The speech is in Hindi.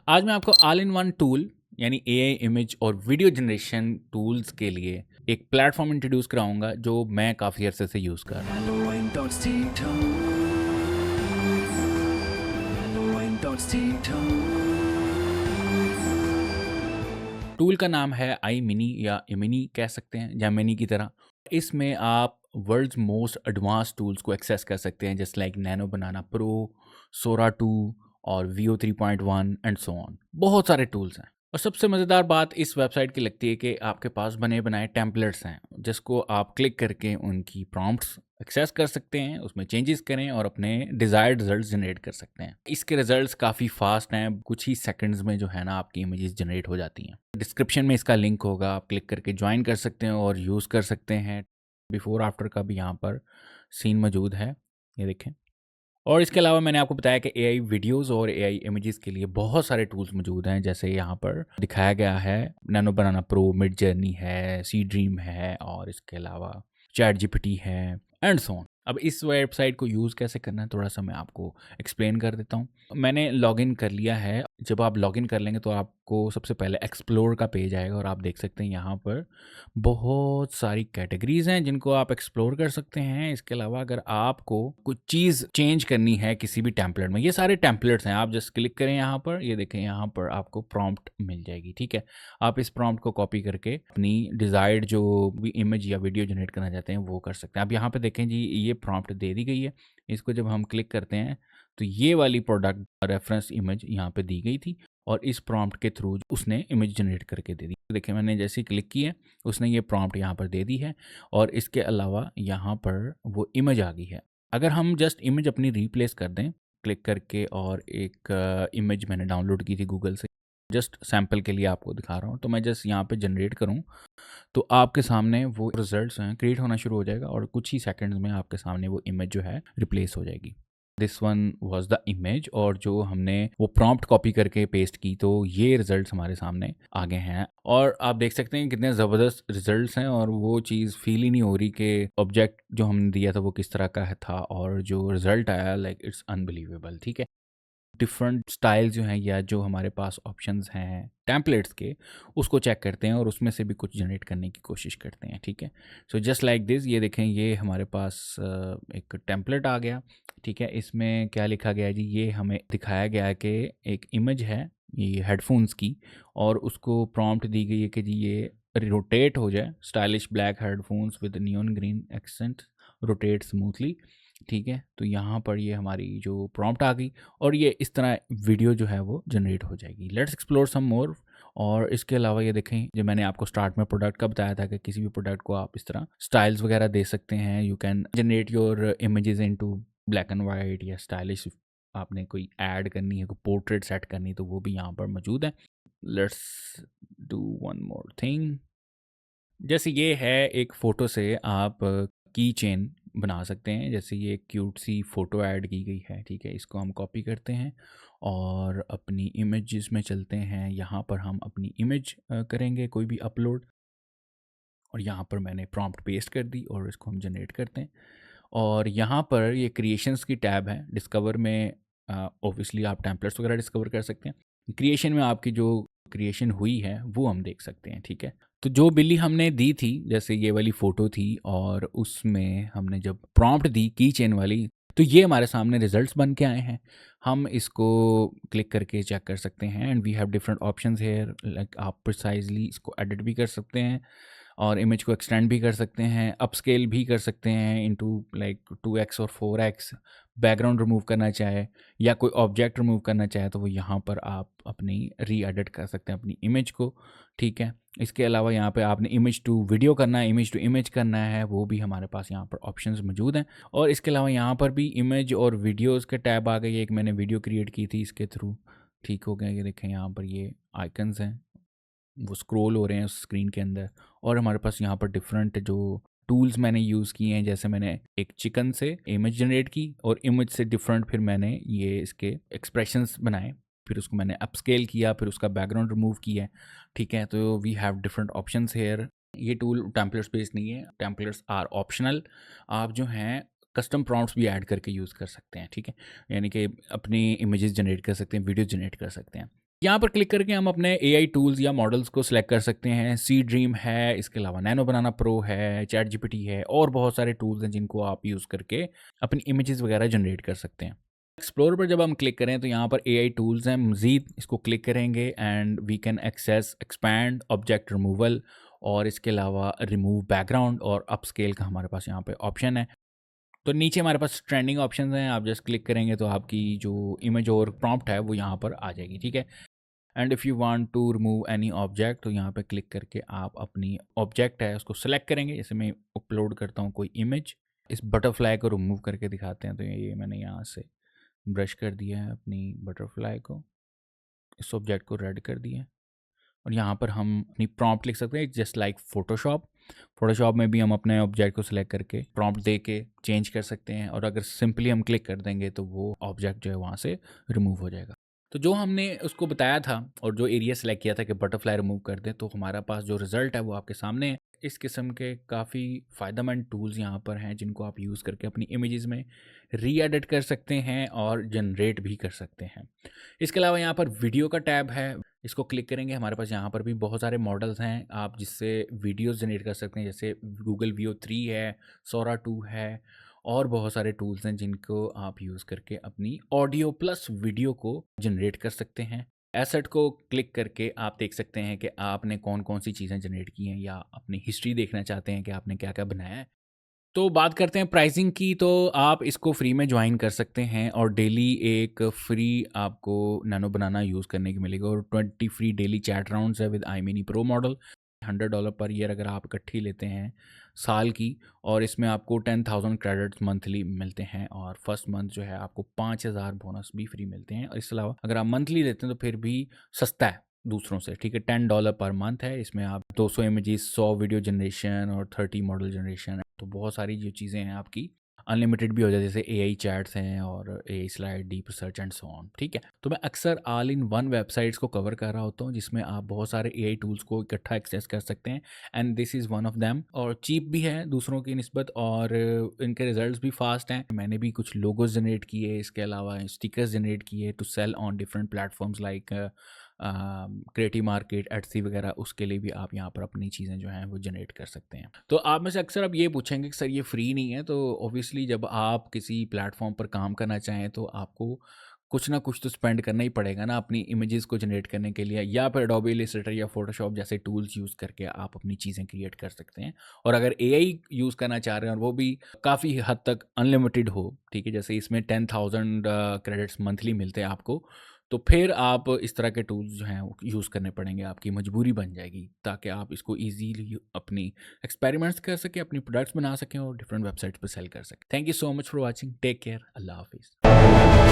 आज मैं आपको ऑल इन वन टूल यानी एआई इमेज और वीडियो जनरेशन टूल्स के लिए एक प्लेटफॉर्म इंट्रोड्यूस कराऊंगा जो मैं काफ़ी अरसे से यूज़ कर रहा हूँ। टूल का नाम है आई मिनी या इमिनी कह सकते हैं या मिनी की तरह। इसमें आप वर्ल्ड्स मोस्ट एडवांस टूल्स को एक्सेस कर सकते हैं जस्ट लाइक नैनो बनाना प्रो, सोरा 2 और वीओ 3.1 एंड सो ऑन। बहुत सारे टूल्स हैं और सबसे मज़ेदार बात इस वेबसाइट की लगती है कि आपके पास बने बनाए टेम्पलेट्स हैं जिसको आप क्लिक करके उनकी प्रॉम्प्ट्स एक्सेस कर सकते हैं, उसमें चेंजेस करें और अपने डिज़ायर्ड रिजल्ट्स जनरेट कर सकते हैं। इसके रिजल्ट्स काफ़ी फास्ट हैं, कुछ ही सेकंड्स में जो है ना आपकी इमेजेस जनरेट हो जाती हैं। डिस्क्रिप्शन में इसका लिंक होगा, आप क्लिक करके ज्वाइन कर सकते हैं और यूज़ कर सकते हैं। बिफोर आफ्टर का भी यहाँ पर सीन मौजूद है, ये देखें। और इसके अलावा मैंने आपको बताया कि एआई वीडियोस और एआई इमेजेस के लिए बहुत सारे टूल्स मौजूद हैं, जैसे यहाँ पर दिखाया गया है नैनो बनाना प्रो, मिड जर्नी है, सी ड्रीम है और इसके अलावा चैट जीपीटी है एंड सो ऑन। अब इस वेबसाइट को यूज़ कैसे करना है थोड़ा सा मैं आपको एक्सप्लेन कर देता हूँ। मैंने लॉगिन कर लिया है। जब आप लॉगिन कर लेंगे तो आपको सबसे पहले एक्सप्लोर का पेज आएगा और आप देख सकते हैं यहाँ पर बहुत सारी कैटेगरीज हैं जिनको आप एक्सप्लोर कर सकते हैं। इसके अलावा अगर आपको कुछ चीज़ चेंज करनी है किसी भी टेम्पलेट में, ये सारे टेम्पलेट्स हैं, आप जस्ट क्लिक करें यहाँ पर, ये देखें यहाँ पर आपको प्रॉम्प्ट मिल जाएगी। ठीक है, आप इस प्रॉम्प्ट को कॉपी करके अपनी डिज़ायर्ड जो भी इमेज या वीडियो जनरेट करना चाहते हैं वो कर सकते हैं। आप यहाँ पे देखें जी, ये प्रॉम्प्ट दे दी गई है। इसको जब हम क्लिक करते हैं तो ये वाली प्रोडक्ट रेफरेंस इमेज यहाँ पे दी गई थी और इस प्रॉम्प्ट के थ्रू उसने इमेज जनरेट करके दे दी। देखिए मैंने जैसे ही क्लिक की है उसने ये प्रॉम्प्ट यहाँ पर दे दी है और इसके अलावा यहाँ पर वो इमेज आ गई है। अगर हम जस्ट इमेज अपनी रिप्लेस कर दें क्लिक करके, और एक इमेज मैंने डाउनलोड की थी गूगल से, जस्ट सैम्पल के लिए आपको दिखा रहा हूँ, तो मैं जस्ट यहाँ पे जनरेट करूँ तो आपके सामने वो रिजल्ट्स हैं क्रिएट होना शुरू हो जाएगा और कुछ ही सेकंड्स में आपके सामने वो इमेज जो है रिप्लेस हो जाएगी। This one was the image, और जो हमने वो प्रॉम्प्ट कॉपी करके पेस्ट की तो ये रिजल्ट्स हमारे सामने आ गए हैं और आप देख सकते हैं कितने ज़बरदस्त रिजल्ट्स हैं और वो चीज़ फील ही नहीं हो रही कि ऑब्जेक्ट जो हमने दिया था वो किस तरह का है था और जो रिजल्ट आया लाइक इट्स अनबिलीवेबल। ठीक है, डिफरेंट स्टाइल जो हैं या जो हमारे पास ऑप्शंस हैं टेम्पलेट्स के, उसको चेक करते हैं और उसमें से भी कुछ जनरेट करने की कोशिश करते हैं। ठीक है, सो जस्ट लाइक दिस, ये देखें ये हमारे पास एक टेम्पलेट आ गया। ठीक है, इसमें क्या लिखा गया है जी, ये हमें दिखाया गया है कि एक इमेज है ये हेडफोन्स की और उसको प्रॉम्प्ट दी गई है कि जी ये रोटेट हो जाए, stylish black headphones with neon green accent, rotate smoothly. ठीक है, तो यहाँ पर ये हमारी जो प्रॉम्प्ट आ गई और ये इस तरह वीडियो जो है वो जनरेट हो जाएगी। लेट्स एक्सप्लोर सम मोर। और इसके अलावा ये देखें, जो मैंने आपको स्टार्ट में प्रोडक्ट का बताया था कि किसी भी प्रोडक्ट को आप इस तरह स्टाइल्स वगैरह दे सकते हैं। You can generate your images into black and white या स्टाइलिश, आपने कोई ऐड करनी है, कोई पोर्ट्रेट सेट करनी है तो वो भी यहाँ पर मौजूद है। Let's do one more thing. जैसे ये है एक फ़ोटो से आप की चेन बना सकते हैं, जैसे ये क्यूट सी फ़ोटो ऐड की गई है। ठीक है, इसको हम कॉपी करते हैं और अपनी इमेजेस में चलते हैं। यहाँ पर हम अपनी इमेज करेंगे कोई भी अपलोड और यहाँ पर मैंने प्रॉम्प्ट पेस्ट कर दी और इसको हम जनरेट करते हैं। और यहाँ पर ये क्रिएशंस की टैब है। डिस्कवर में ऑब्वियसली आप टेम्पलेट्स वगैरह डिस्कवर कर सकते हैं। क्रिएशन में आपकी जो क्रिएशन हुई है वो हम देख सकते हैं। ठीक है, तो जो बिल्ली हमने दी थी, जैसे ये वाली फ़ोटो थी और उसमें हमने जब प्रॉम्प्ट दी की चेन वाली, तो ये हमारे सामने रिजल्ट्स बन के आए हैं। हम इसको क्लिक करके चेक कर सकते हैं and we have different options here, like आप प्रिसाइजली इसको एडिट भी कर सकते हैं और इमेज को एक्सटेंड भी कर सकते हैं, अपस्केल भी कर सकते हैं इनटू लाइक 2x और 4x। बैकग्राउंड रिमूव करना चाहे या कोई ऑब्जेक्ट रिमूव करना चाहे तो वो यहाँ पर आप अपनी री एडिट कर सकते हैं अपनी इमेज को। ठीक है, इसके अलावा यहाँ पे आपने इमेज टू वीडियो करना है, इमेज टू इमेज करना है, वो भी हमारे पास यहाँ पर ऑप्शंस मौजूद हैं। और इसके अलावा यहाँ पर भी इमेज और वीडियोज़ के टैब आ गए। एक मैंने वीडियो क्रिएट की थी इसके थ्रू, ठीक हो गया। ये देखें यहाँ पर ये आइकन्स हैं, वो स्क्रॉल हो रहे हैं उस स्क्रीन के अंदर। और हमारे पास यहाँ पर डिफरेंट जो टूल्स मैंने यूज़ किए हैं, जैसे मैंने एक चिकन से इमेज जनरेट की और इमेज से डिफरेंट फिर मैंने ये इसके एक्सप्रेशंस बनाए, फिर उसको मैंने अपस्केल किया, फिर उसका बैकग्राउंड रिमूव किया। ठीक है, तो we have different options here. ये टूल टेम्पलेट्स बेस्ड नहीं है, टेम्पलेट्स आर ऑप्शनल। आप जो हैं कस्टम प्रॉम्प्ट्स भी ऐड करके यूज़ कर सकते हैं। ठीक है, यानी कि अपनी इमेजेस जनरेट कर सकते हैं, वीडियो जनरेट कर सकते हैं। यहाँ पर क्लिक करके हम अपने एआई टूल्स या मॉडल्स को सिलेक्ट कर सकते हैं। सी ड्रीम है, इसके अलावा नैनो बनाना प्रो है, चैट जीपीटी है और बहुत सारे टूल्स हैं जिनको आप यूज़ करके अपनी इमेजेस वगैरह जनरेट कर सकते हैं। एक्सप्लोर पर जब हम क्लिक करें तो यहाँ पर एआई टूल्स हैं, मज़ीद इसको क्लिक करेंगे and we can access expand object removal और इसके अलावा रिमूव बैकग्राउंड और अपस्केल का हमारे पास यहाँ पे ऑप्शन है। तो नीचे हमारे पास ट्रेंडिंग ऑप्शंस हैं, आप जस्ट क्लिक करेंगे तो आपकी जो इमेज और प्रॉम्प्ट है वो यहाँ पर आ जाएगी, ठीक है। And if you want to remove any object तो यहाँ पे क्लिक करके आप अपनी ऑब्जेक्ट है उसको सेलेक्ट करेंगे। जैसे मैं अपलोड करता हूँ कोई इमेज, इस बटरफ्लाई को रिमूव करके दिखाते हैं। तो ये मैंने यहाँ से ब्रश कर दिया है अपनी बटरफ्लाई को, इस ऑब्जेक्ट को रेड कर दिया है और यहाँ पर हम अपनी प्रॉम्प्ट लिख सकते हैं जस्ट लाइक फोटोशॉप। फोटोशॉप में भी हम अपने ऑब्जेक्ट को सिलेक्ट करके प्रॉम्प्ट दे के चेंज कर सकते हैं और अगर सिंपली हम क्लिक कर देंगे तो वो ऑब्जेक्ट जो है वहाँ से रिमूव हो जाएगा। तो जो हमने उसको बताया था और जो एरिया सेलेक्ट किया था कि बटरफ्लाई रिमूव कर दें, तो हमारा पास जो रिजल्ट है वो आपके सामने है। इस किस्म के काफ़ी फ़ायदेमंद टूल्स यहाँ पर हैं जिनको आप यूज़ करके अपनी इमेजेस में री एडिट कर सकते हैं और जनरेट भी कर सकते हैं। इसके अलावा यहाँ पर वीडियो का टैब है, इसको क्लिक करेंगे हमारे पास यहाँ पर भी बहुत सारे मॉडल्स हैं आप जिससे वीडियोस जनरेट कर सकते हैं। जैसे गूगल वीओ 3 है, सोरा 2 है और बहुत सारे टूल्स हैं जिनको आप यूज़ करके अपनी ऑडियो प्लस वीडियो को जनरेट कर सकते हैं। एसेट को क्लिक करके आप देख सकते हैं कि आपने कौन कौन सी चीज़ें जनरेट की हैं या अपनी हिस्ट्री देखना चाहते हैं कि आपने क्या क्या बनाया है। तो बात करते हैं प्राइसिंग की, तो आप इसको फ्री में ज्वाइन कर सकते हैं और डेली एक फ्री आपको नैनो बनाना यूज़ करने की मिलेगी और 20 फ्री डेली चैट राउंड्स है with I mini pro model. $100 per year अगर आप इकट्ठी लेते हैं साल की, और इसमें आपको 10,000 क्रेडिट्स मंथली मिलते हैं और फर्स्ट मंथ जो है आपको 5,000 बोनस भी फ्री मिलते हैं। और इसके अलावा अगर आप मंथली लेते हैं तो फिर भी सस्ता है दूसरों से, ठीक है। $10 पर मंथ है, इसमें आप 200 इमेजेस, 100 वीडियो जनरेशन और 30 मॉडल जनरेशन, तो बहुत सारी जो चीज़ें हैं आपकी अनलिमिटेड भी हो जाए, जैसे एआई चैट्स हैं और AI slide, deep research and so on, ठीक है। तो मैं अक्सर ऑल इन वन वेबसाइट्स को कवर कर रहा होता हूँ जिसमें आप बहुत सारे एआई टूल्स को इकट्ठा एक्सेस कर सकते हैं and this is one of them. और चीप भी है दूसरों की निस्बत और इनके रिजल्ट्स भी फास्ट हैं। मैंने भी कुछ लोगोज जनरेट किए, इसके अलावा स्टिकर्स जनरेट किए to sell on different platforms like creative market, Etsy वगैरह। उसके लिए भी आप यहाँ पर अपनी चीज़ें जो हैं वो जनरेट कर सकते हैं। तो आप में से अक्सर अब ये पूछेंगे कि सर ये फ्री नहीं है, तो ऑब्वियसली जब आप किसी प्लेटफॉर्म पर काम करना चाहें तो आपको कुछ ना कुछ तो स्पेंड करना ही पड़ेगा ना अपनी इमेजेस को जनरेट करने के लिए, या फिर एडोबी इलस्ट्रेटर या फोटोशॉप जैसे टूल्स यूज़ करके आप अपनी चीज़ें क्रिएट कर सकते हैं। और अगर एआई यूज़ करना चाह रहे हैं और वो भी काफ़ी हद तक अनलिमिटेड हो, ठीक है, जैसे इसमें 10,000 क्रेडिट्स मंथली मिलते हैं आपको, तो फिर आप इस तरह के टूल्स जो हैं वो यूज़ करने पड़ेंगे, आपकी मजबूरी बन जाएगी ताकि आप इसको ईज़िली अपनी एक्सपेरिमेंट्स कर सकें, अपनी प्रोडक्ट्स बना सकें और डिफरेंट वेबसाइट्स पे सेल कर सकें। Thank you so much for watching, take care, अल्लाह हाफिज़।